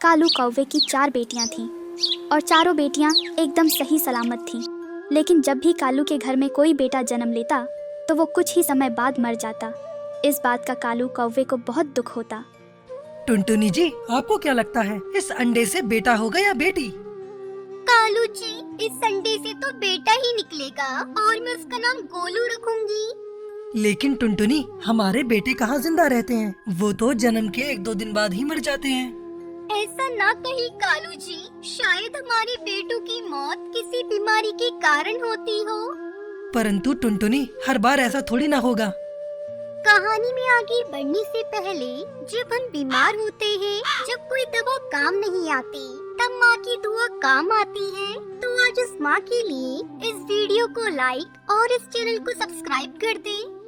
कालू कौवे की 4 बेटियां थीं और चारों बेटियां एकदम सही सलामत थीं। लेकिन जब भी कालू के घर में कोई बेटा जन्म लेता तो वो कुछ ही समय बाद मर जाता। इस बात का कालू कौवे को बहुत दुख होता। टुनटुनी जी, आपको क्या लगता है इस अंडे से बेटा होगा या बेटी? कालू जी, इस अंडे से तो बेटा ही निकलेगा और मैं उसका नाम गोलू रखूंगी। लेकिन टुनटुनी, हमारे बेटे कहाँ जिंदा रहते हैं? वो तो जन्म के 1-2 दिन बाद ही मर जाते हैं। ऐसा ना कही कालू जी, शायद हमारे बेटों की मौत किसी बीमारी के कारण होती हो। परंतु टुनटुनी, हर बार ऐसा थोड़ी ना होगा। कहानी में आगे बढ़ने से पहले जब हम बीमार होते हैं, जब कोई दवा काम नहीं आती, तब माँ की दुआ काम आती है। तो आज उस माँ के लिए इस वीडियो को लाइक और इस चैनल को सब्सक्राइब कर दें।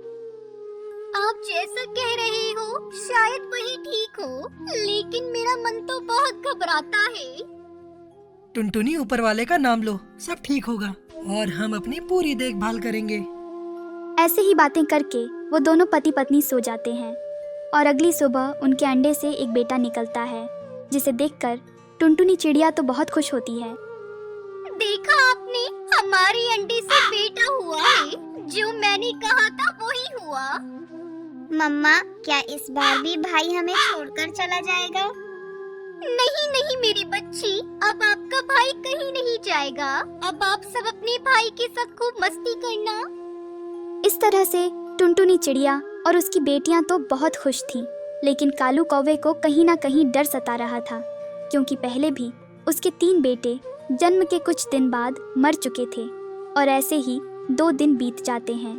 आप जैसा कह रहे हो शायद वही ठीक हो, लेकिन मेरा मन तो बहुत घबराता है। टुनटुनी, ऊपर वाले का नाम लो, सब ठीक होगा और हम अपनी पूरी देखभाल करेंगे। ऐसे ही बातें करके वो दोनों पति पत्नी सो जाते हैं और अगली सुबह उनके अंडे से एक बेटा निकलता है, जिसे देखकर टुनटुनी चिड़िया तो बहुत खुश होती है। देखा आपने, हमारे अंडे से बेटा हुआ है। जो मैंने कहा था वही हुआ। मम्मा, क्या इस बार भी भाई हमें छोड़कर चला जाएगा? नहीं नहीं मेरी बच्ची, अब आपका भाई कहीं नहीं जाएगा। अब आप सब अपने भाई के साथ खूब मस्ती करना। इस तरह से टुनटुनी चिड़िया और उसकी बेटियां तो बहुत खुश थीं, लेकिन कालू कौवे को कहीं ना कहीं डर सता रहा था, क्योंकि पहले भी उसके 3 बेटे जन्म के कुछ दिन बाद मर चुके थे और ऐसे ही 2 दिन बीत जाते हैं।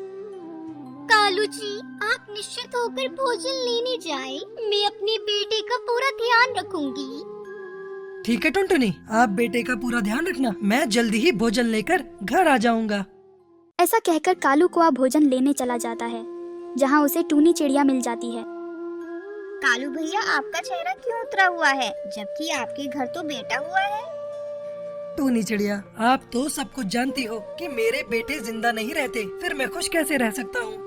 कालू जी, आप निश्चित होकर भोजन लेने जाएं। मैं अपने बेटे का पूरा ध्यान रखूंगी। ठीक है टुनटुनी, आप बेटे का पूरा ध्यान रखना। मैं जल्दी ही भोजन लेकर घर आ जाऊंगा। ऐसा कहकर कालू कौवा भोजन लेने चला जाता है, जहाँ उसे टूनी चिड़िया मिल जाती है। कालू भैया, आपका चेहरा क्यों उतरा हुआ है, जबकि आपके घर तो बेटा हुआ है? टूनी चिड़िया, आप तो सब कुछ जानती हो कि मेरे बेटे जिंदा नहीं रहते, फिर मैं खुश कैसे रह सकता हूँ?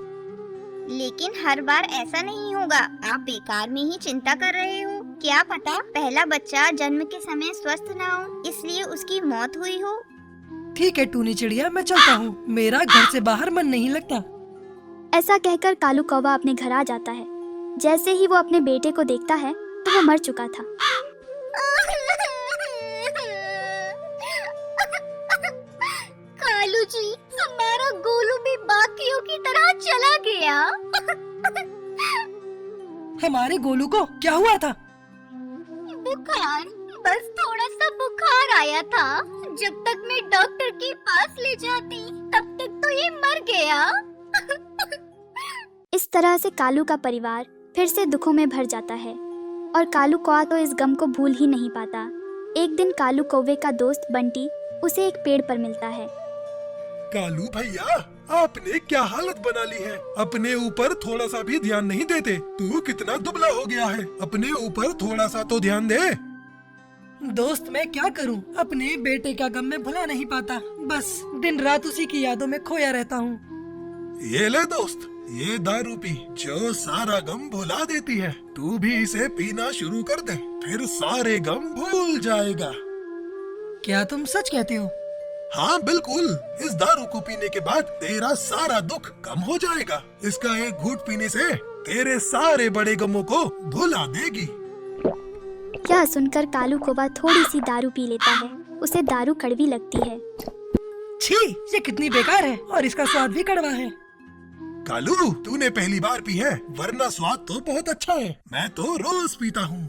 लेकिन हर बार ऐसा नहीं होगा। आप बेकार में ही चिंता कर रहे हो। क्या पता पहला बच्चा जन्म के समय स्वस्थ ना हो, इसलिए उसकी मौत हुई हो। ठीक है टूनी चिड़िया, मैं चलता हूँ। मेरा घर से बाहर मन नहीं लगता। ऐसा कहकर कालू कौवा अपने घर आ जाता है। जैसे ही वो अपने बेटे को देखता है तो वो मर चुका था। कालू जी, हमारा गोलू भी बाकियों की तरह चला गया। हमारे गोलू को क्या हुआ था? बुखार, बस थोड़ा सा बुखार आया था। जब तक मैं डॉक्टर के पास ले जाती, तब तक तो ये मर गया। इस तरह से कालू का परिवार फिर से दुखों में भर जाता है और कालू कौवा तो इस गम को भूल ही नहीं पाता। एक दिन कालू कौवे का दोस्त बंटी उसे एक पेड़ पर मिलता है। कालू भैया, आपने क्या हालत बना ली है। अपने ऊपर थोड़ा सा भी ध्यान नहीं देते। तू कितना दुबला हो गया है, अपने ऊपर थोड़ा सा तो ध्यान दे। दोस्त, मैं क्या करूं? अपने बेटे का गम मैं भुला नहीं पाता। बस दिन रात उसी की यादों में खोया रहता हूँ। ये ले दोस्त, ये दारू पी, जो सारा गम भुला देती है। तू भी इसे पीना शुरू कर दे, फिर सारे गम भूल जाएगा। क्या तुम सच कहते हो? हाँ बिल्कुल, इस दारू को पीने के बाद तेरा सारा दुख कम हो जाएगा। इसका एक घूंट पीने से तेरे सारे बड़े गमों को भुला देगी। यह सुनकर कालू कौवा थोड़ी सी दारू पी लेता है। उसे दारू कड़वी लगती है। छी, ये कितनी बेकार है और इसका स्वाद भी कड़वा है। कालू, तूने पहली बार पी है, वरना स्वाद तो बहुत अच्छा है। मैं तो रोज पीता हूँ।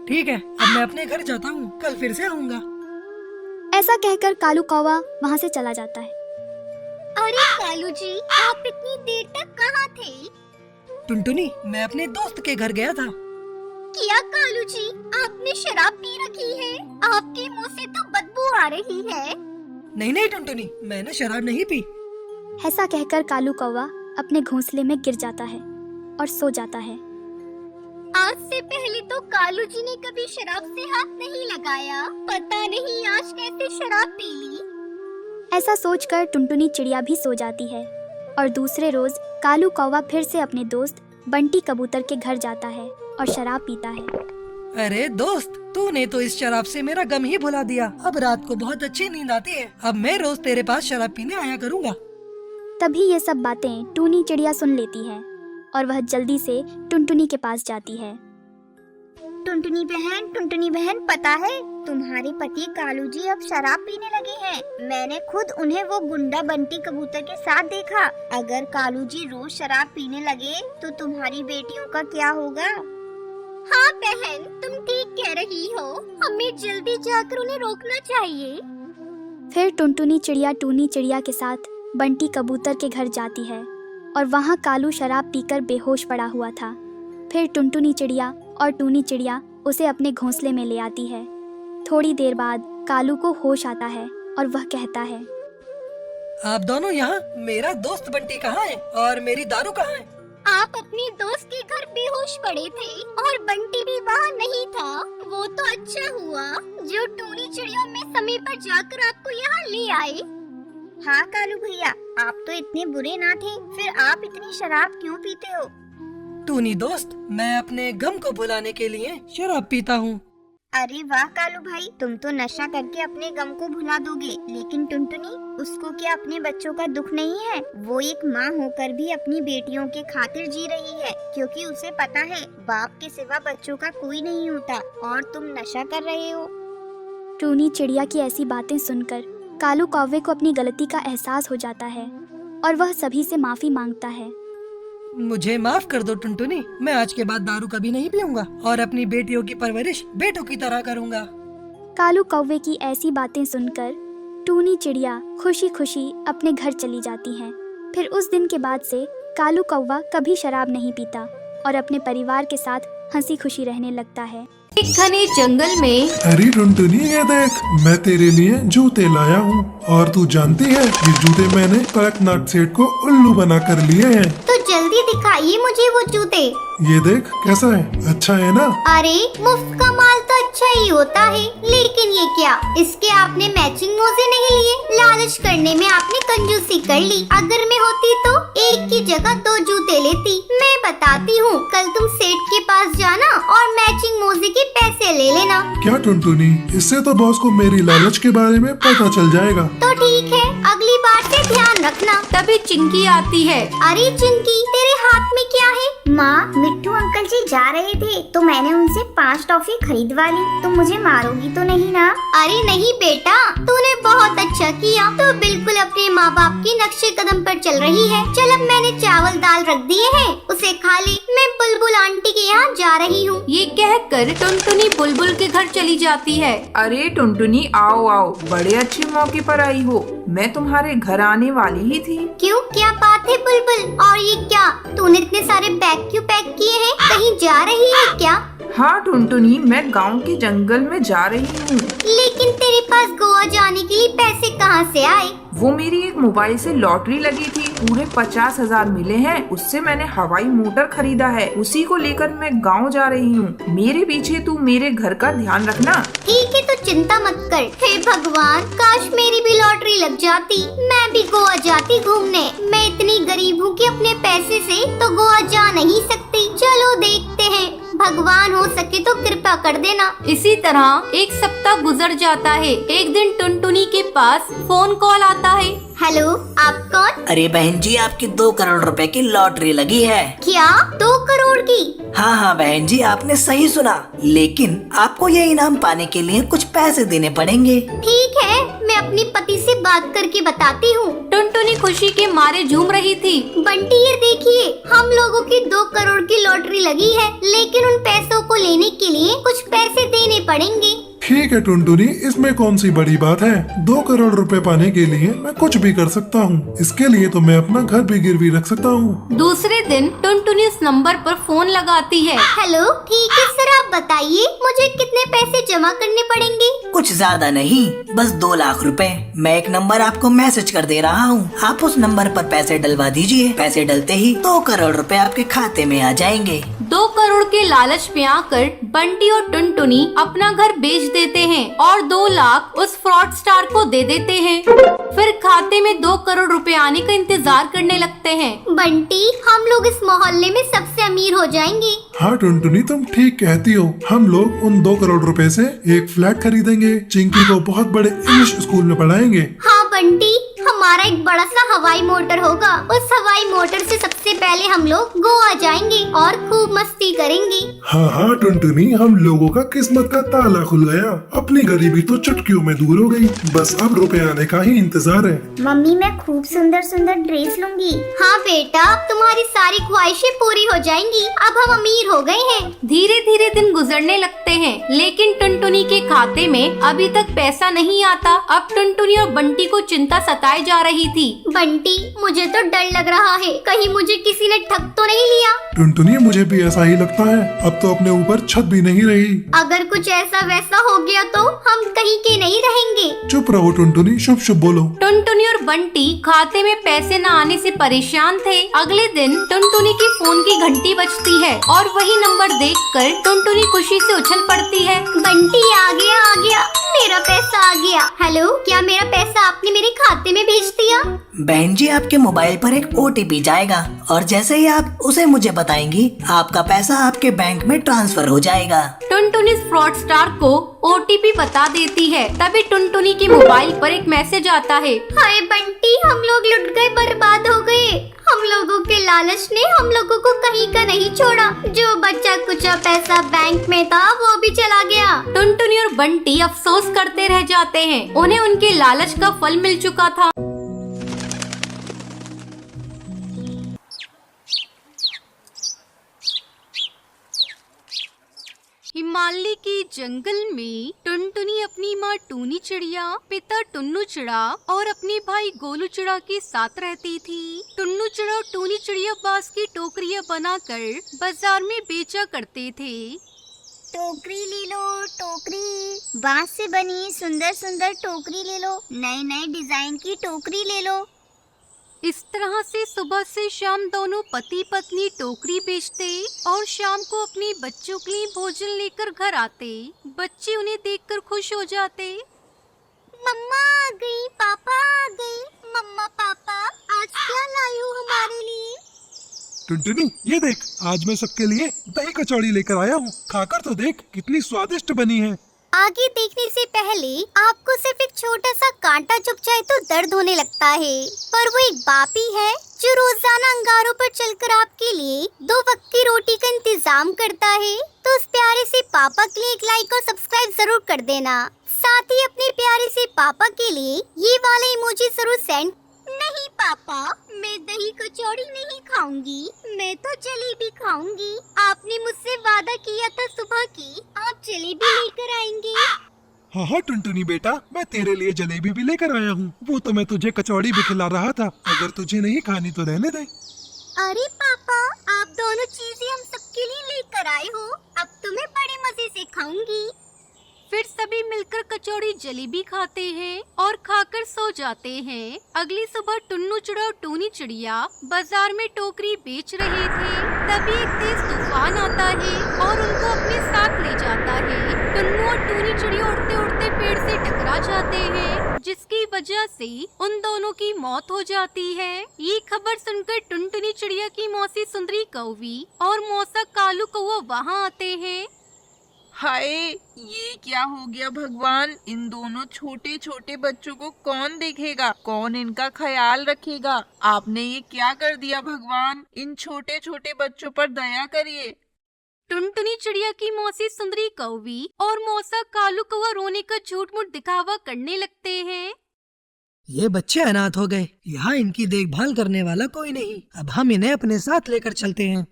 ठीक है, अब मैं अपने घर जाता हूँ, कल फिर से आऊँगा। ऐसा कहकर कालू कौवा वहाँ से चला जाता है। अरे कालू जी, आप इतनी देर तक कहाँ थे? टुनटुनी, मैं अपने दोस्त के घर गया था। क्या कालू जी, आपने शराब पी रखी है? आपके मुंह से तो बदबू आ रही है। नहीं नहीं टुनटुनी, मैंने शराब नहीं पी। ऐसा कहकर कालू कौवा अपने घोंसले में गिर जाता है और सो जाता है। आज से पहले तो कालू जी ने कभी शराब से हाथ नहीं लगाया। पता नहीं आज कैसे शराब पी ली। ऐसा सोचकर टुनटुनी चिड़िया भी सो जाती है और दूसरे रोज कालू कौवा फिर से अपने दोस्त बंटी कबूतर के घर जाता है और शराब पीता है। अरे दोस्त, तूने तो इस शराब से मेरा गम ही भुला दिया। अब रात को बहुत अच्छी नींद आती है। अब मैं रोज तेरे पास शराब पीने आया करूँगा। तभी ये सब बातें टूनी चिड़िया सुन लेती है और वह जल्दी से टुनटुनी के पास जाती है। टुनटुनी बहन, पता है तुम्हारे पति कालू जी अब शराब पीने लगे हैं। मैंने खुद उन्हें वो गुंडा बंटी कबूतर के साथ देखा। अगर कालू जी रोज शराब पीने लगे तो तुम्हारी बेटियों का क्या होगा? हाँ बहन, तुम ठीक कह रही हो। हमें जल्दी जाकर उन्हें रोकना चाहिए। फिर टुनटुनी चिड़िया टूनी चिड़िया के साथ बंटी कबूतर के घर जाती है और वहाँ कालू शराब पीकर बेहोश पड़ा हुआ था। फिर टुनटुनी चिड़िया और टूनी चिड़िया उसे अपने घोंसले में ले आती है। थोड़ी देर बाद कालू को होश आता है और वह कहता है, आप दोनों यहाँ? मेरा दोस्त बंटी कहाँ है और मेरी दारू कहाँ है? आप अपने दोस्त के घर बेहोश पड़े थे और बंटी भी वहाँ नहीं था। वो तो अच्छा हुआ जो टूनी चिड़िया में समय पर जाकर आपको यहाँ ले आए। हाँ कालू भैया, आप तो इतने बुरे ना थे, फिर आप इतनी शराब क्यों पीते हो? टूनी दोस्त, मैं अपने गम को भुलाने के लिए शराब पीता हूँ। अरे वाह कालू भाई, तुम तो नशा करके अपने गम को भुला दोगे। लेकिन टुनटुनी, उसको क्या अपने बच्चों का दुख नहीं है? वो एक माँ होकर भी अपनी बेटियों के खातिर जी रही है, क्योंकि उसे पता है बाप के सिवा बच्चों का कोई नहीं होता। और तुम नशा कर रहे हो। टूनी चिड़िया की ऐसी बातें सुनकर कालू कौवे को अपनी गलती का एहसास हो जाता है और वह सभी से माफी मांगता है। मुझे माफ कर दो टुनटुनी, मैं आज के बाद दारू कभी नहीं पीऊंगा और अपनी बेटियों की परवरिश बेटों की तरह करूंगा। कालू कौवे की ऐसी बातें सुनकर टूनी चिड़िया खुशी खुशी अपने घर चली जाती हैं। फिर उस दिन के बाद से कालू कौवा कभी शराब नहीं पीता और अपने परिवार के साथ हंसी खुशी रहने लगता है। एक घने जंगल में अरे टुनटुनी, ये देख, मैं तेरे लिए जूते लाया हूँ। और तू जानती है, ये जूते मैंने कड़कनाथ सेठ को उल्लू बना कर लिए हैं। तो जल्दी दिखाइए मुझे वो जूते। ये देख, कैसा है? अच्छा है ना? अरे मुफ्त का माल तो अच्छा ही होता है, लेकिन ये क्या, इसके आपने मैचिंग मोजे नहीं लिए? लालच करने में आपने कंजूसी कर ली। अगर मैं होती तो एक की जगह 2 जूते लेती। मैं बताती हूँ, कल तुम सेठ के पास जाना और मैचिंग मोजे के पैसे ले लेना। क्या टुनटुनी, इससे तो बॉस को मेरी लालच के बारे में पता चल जाएगा। तो ठीक है, अगली बार से ध्यान रखना। तभी चिंकी आती है। अरे चिंकी, तेरे हाथ में क्या है? माँ, मिट्टू अंकल जी जा रहे थे तो मैंने उनसे 5 टॉफी खरीदवा ली। तुम मुझे मारोगी तो नहीं ना? अरे नहीं बेटा, तूने बहुत अच्छा किया। तो बिल्कुल अपने माँ बाप की नक्शे कदम पर चल रही है। चल, अब मैंने चावल दाल रख दिए हैं, उसे खा ले। मैं बुलबुल आंटी के यहाँ जा रही हूँ। ये कहकर टुनटुनी बुलबुल के घर चली जाती है। अरे टुनटुनी, आओ आओ, बड़े अच्छे मौके पर आई हो। मैं तुम्हारे घर आने वाली ही थी। क्यों, क्या बात है बुलबुल? और ये क्या, तूने इतने सारे बैग क्यों पैक किए हैं? कहीं जा रही है क्या? हाँ टुनटुनी, मैं गांव के जंगल में जा रही हूँ। लेकिन तेरे पास गोवा जाने के लिए पैसे कहाँ से आए? वो मेरी एक मोबाइल से लॉटरी लगी थी, पूरे 50,000 मिले हैं। उससे मैंने हवाई मोटर खरीदा है, उसी को लेकर मैं गांव जा रही हूँ। मेरे पीछे तू मेरे घर का ध्यान रखना। ठीक है, तो चिंता मत कर। हे भगवान, काश मेरी भी लॉटरी लग जाती, मैं भी गोवा जाती घूमने। मैं इतनी गरीब हूँ कि अपने पैसे से तो गोवा जा नहीं सकती। चलो देखते हैं, भगवान हो सके तो कृपा कर देना। इसी तरह एक सप्ताह गुजर जाता है। एक दिन टुनटुनी के पास फोन कॉल आता है। हेलो, आप कौन? अरे बहन जी, आपकी 2 करोड़ रुपए की लॉटरी लगी है। क्या 2 करोड़ की? हाँ हाँ बहन जी, आपने सही सुना, लेकिन आपको ये इनाम पाने के लिए कुछ पैसे देने पड़ेंगे। ठीक है, मैं अपने पति से बात करके बताती हूँ। टुनटुनी खुशी के मारे झूम रही थी। बंटी, ये देखिए, हम लोगों की 2 करोड़ की लॉटरी लगी है, लेकिन उन पैसों को लेने के लिए कुछ पैसे देने पड़ेंगे। ठीक है टुनटुनी, इसमें कौन सी बड़ी बात है? 2 करोड़ रुपए पाने के लिए मैं कुछ भी कर सकता हूँ। इसके लिए तो मैं अपना घर भी गिरवी रख सकता हूँ। दूसरे दिन टुनटुनी उस नंबर पर फोन लगाती है। हेलो, ठीक है सर, आप बताइए मुझे कितने पैसे जमा करने पड़ेंगे? कुछ ज्यादा नहीं, बस 2 लाख रुपए। मैं एक नंबर आपको मैसेज कर दे रहा हूँ, आप उस नंबर पर पैसे डलवा दीजिए। पैसे डलते ही 2 करोड़ रुपए आपके खाते में आ जाएंगे। 2 करोड़ के लालच में आकर बंटी और टुनटुनी अपना घर बेच देते हैं और 2 लाख उस फ्रॉड स्टार को दे देते हैं। फिर खाते में 2 करोड़ रुपए आने का इंतजार करने लगते हैं। बंटी, हम लोग इस मोहल्ले में सबसे अमीर हो जाएंगे। हाँ टुनटुनी, तुम ठीक कहती हो। हम लोग उन 2 करोड़ रुपए से एक फ्लैट खरीदेंगे, चिंकी को बहुत बड़े इंग्लिश स्कूल में पढ़ाएंगे। हाँ बंटी, हमारा एक बड़ा सा हवाई मोटर होगा। उस हवाई मोटर से सबसे पहले हम लोग गोवा जाएंगे और खूब मस्ती करेंगे। हाँ हाँ टुनटुनी, हम लोगों का किस्मत का ताला खुल गया। अपनी गरीबी तो चुटकियों में दूर हो गई। बस अब रुपए आने का ही इंतजार है। मम्मी, मैं खूब सुंदर सुंदर ड्रेस लूंगी। हाँ बेटा, अब तुम्हारी सारी ख्वाहिशें पूरी हो जाएंगी। अब हम अमीर हो गए हैं। धीरे धीरे दिन गुजरने लगते हैं, लेकिन टुनटुनी के खाते में अभी तक पैसा नहीं आता। अब टुनटुनी और बंटी को चिंता सताए जा रही थी। बंटी, मुझे तो डर लग रहा है, कहीं मुझे किसी ने ठग तो नहीं लिया। टुनटुनी, मुझे भी ऐसा ही लगता है। अब तो अपने ऊपर छत भी नहीं रही। अगर कुछ ऐसा वैसा हो गया तो हम कहीं के नहीं रहेंगे। चुप रहो टुनटुनी, शुभ शुभ बोलो। टुनटुनी और बंटी खाते में पैसे न आने से परेशान थे। अगले दिन टुनटुनी की फोन की घंटी बजती है और वही नंबर देखकर टुनटुनी खुशी से उछल पड़ती है। बंटी, आ गया, मेरा पैसा आ गया। हेलो, क्या मेरा पैसा आपने मेरे खाते में भेज दिया? बहन जी, आपके मोबाइल पर एक OTP जाएगा और जैसे ही आप उसे मुझे बताएंगी, आपका पैसा आपके बैंक में ट्रांसफर हो जाएगा। टुनटुनी फ्रॉड स्टार को OTP बता देती है। तभी टुनटुनी के मोबाइल पर एक मैसेज आता है। हाय बंटी, हम लोग लुट गए, बर्बाद हो गए। हम लोगों के लालच ने हम लोगों को कहीं का नहीं छोड़ा। जो बच्चा कुचा पैसा बैंक में था वो भी चला गया। टुनटुनी और बंटी अफसोस करते रह जाते हैं। उन्हें उनके लालच का फल मिल चुका था। हिमालय के जंगल में टुनटुनी अपनी माँ टूनी चिड़िया, पिता टुन्नू चिड़ा और अपने भाई गोलू चिड़ा के साथ रहती थी। टुन्नू चिड़ा और टूनी चिड़िया बांस की टोकरियाँ बनाकर बाजार में बेचा करते थे। टोकरी ले लो, टोकरी, बांस से बनी सुंदर सुंदर टोकरी ले लो, नए नए डिजाइन की टोकरी ले लो। इस तरह से सुबह से शाम दोनों पति पत्नी टोकरी बेचते और शाम को अपने बच्चों के लिए भोजन लेकर घर आते। बच्चे उन्हें देखकर खुश हो जाते। मम्मा आ गई, पापा आ गई। मम्मा पापा, आज क्या लाई हो हमारे लिए? टुनटुनी, ये देख, आज मैं सबके लिए दही कचौड़ी लेकर आया हूँ। खाकर तो देख, कितनी स्वादिष्ट बनी है। आगे देखने से पहले आपको सिर्फ एक छोटा सा कांटा चुभ जाए तो दर्द होने लगता है, पर वो एक बाप ही है जो रोजाना अंगारों पर चलकर आपके लिए 2 वक्त की रोटी का इंतजाम करता है। तो उस प्यारे से पापा के लिए एक लाइक और सब्सक्राइब जरूर कर देना। साथ ही अपने प्यारे से पापा के लिए ये वाला इमोजी जरूर सेंड। नहीं पापा, मैं दही कचौड़ी नहीं खाऊंगी, मैं तो जलेबी खाऊंगी। आपने मुझसे वादा किया था सुबह की आप जलेबी लेकर आएंगे। हाँ हाँ टुनटुनी बेटा, मैं तेरे लिए जलेबी भी लेकर आया हूँ। वो तो मैं तुझे कचौड़ी भी खिला रहा था। अगर तुझे नहीं खानी तो रहने दे। अरे पापा, आप दोनों चीजें हम सबके लिए लेकर आए हो। अब तो मैं बड़े मजे से खाऊंगी। फिर सभी मिलकर कचौड़ी जलेबी खाते हैं और खाकर सो जाते हैं। अगली सुबह टुन्नू चिड़ा और टूनी चिड़िया बाजार में टोकरी बेच रहे थे। तभी एक तेज तूफान आता है और उनको अपने साथ ले जाता है। टुन्नू और टूनी चिड़िया उड़ते उड़ते पेड़ से टकरा जाते हैं, जिसकी वजह से उन दोनों की मौत हो जाती है। ये खबर सुनकर टुनटुनी चिड़िया की मौसी सुंदरी कौवी और मौसा कालू कौवा वहाँ आते हैं। हाय, ये क्या हो गया भगवान। इन दोनों छोटे छोटे बच्चों को कौन देखेगा, कौन इनका ख्याल रखेगा। आपने ये क्या कर दिया भगवान। इन छोटे छोटे बच्चों पर दया करिए। टुनटुनी चिड़िया की मौसी सुंदरी कौवी और मौसा कालू कौवा रोने का झूठ मूठ दिखावा करने लगते हैं। ये बच्चे अनाथ हो गए, यहाँ इनकी देखभाल करने वाला कोई नहीं। अब हम इन्हें अपने साथ लेकर चलते हैं।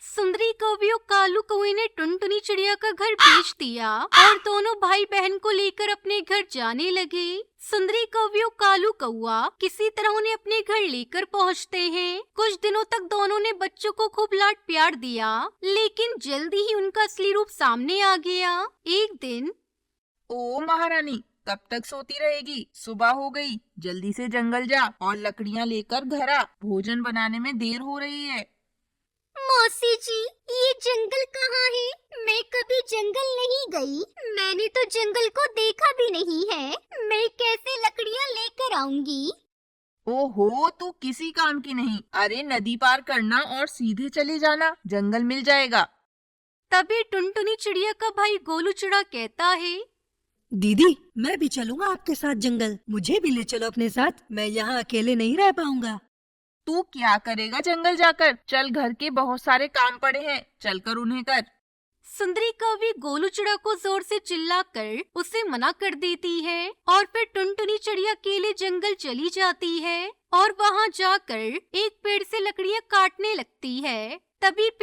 सुंदरी कौवी और कालू कौवे ने टुनटुनी चिड़िया का घर बेच दिया और दोनों भाई बहन को लेकर अपने घर जाने लगे। सुंदरी कौवी और कालू कौवा किसी तरह उन्हें अपने घर लेकर पहुंचते हैं। कुछ दिनों तक दोनों ने बच्चों को खूब लाड प्यार दिया, लेकिन जल्दी ही उनका असली रूप सामने आ गया। एक दिन, ओ महारानी, कब तक सोती रहेगी। सुबह हो गई, जल्दी से जंगल जा और लकड़ियाँ लेकर घर आ। भोजन बनाने में देर हो रही है। मौसी जी, ये जंगल कहाँ है? मैं कभी जंगल नहीं गई। मैंने तो जंगल को देखा भी नहीं है। मैं कैसे लकड़ियाँ लेकर आऊंगी? ओहो, तू किसी काम की नहीं। अरे नदी पार करना और सीधे चले जाना, जंगल मिल जाएगा। तभी टुनटुनी चिड़िया का भाई गोलू चिड़ा कहता है, दीदी, मैं भी चलूंगा आपके साथ जंगल। मुझे भी ले चलो अपने साथ, मैं यहाँ अकेले नहीं रह पाऊंगा। तू क्या करेगा जंगल जाकर? चल, घर के बहुत सारे काम पड़े हैं, चलकर उन्हें कर। सुंदरी कौवी गोलू चिड़ा को जोर से चिल्लाकर उसे मना कर देती है और फिर टुनटुनी चिड़िया अकेले जंगल चली जाती है और वहाँ जाकर एक पेड़ से लकड़ियाँ काटने लगती है। तभी